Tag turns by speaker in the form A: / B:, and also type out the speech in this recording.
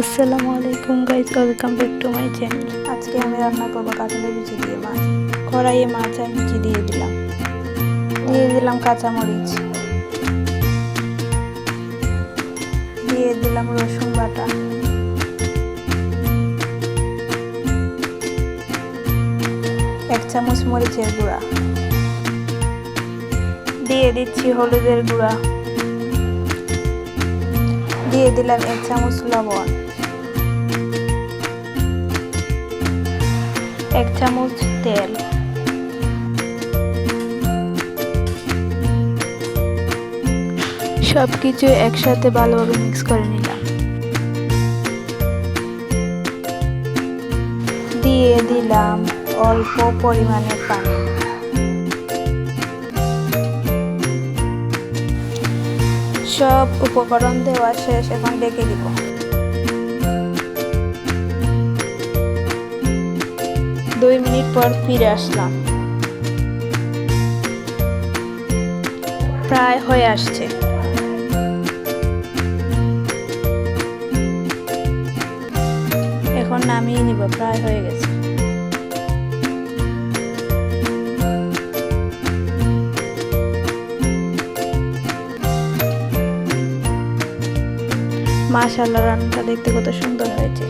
A: আসসালামু আলাইকুম guys, welcome back to my channel. আজকে আমি রান্না করবো কাঁঠালের বিচি দিয়ে মাছ। কড়াইয়ে মাছ আর বিচি দিয়ে দিলাম কাঁচামরিচ, দিয়ে দিলাম রসুন বাটা, এক চামচ মরিচের গুঁড়া, দিয়ে দিচ্ছি হলুদের গুঁড়া, দিয়ে দিলাম এক চামচ লবণ, এক চামচ তেল, সবকিছু একসাথে ভালোভাবে মিক্স করে নিলাম। দিয়ে দিলাম অল্প পরিমাণে পানি। সব উপকরণ দেওয়া শেষ, এখন ঢেকে দিব। দুই মিনিট পর ফিরে আসলাম, প্রায় হয়ে আসছে। এখন নামিয়ে নিব, প্রায় হয়ে গেছে। মাশাআল্লাহ, রান্নাটা দেখতে কত সুন্দর হয়েছে।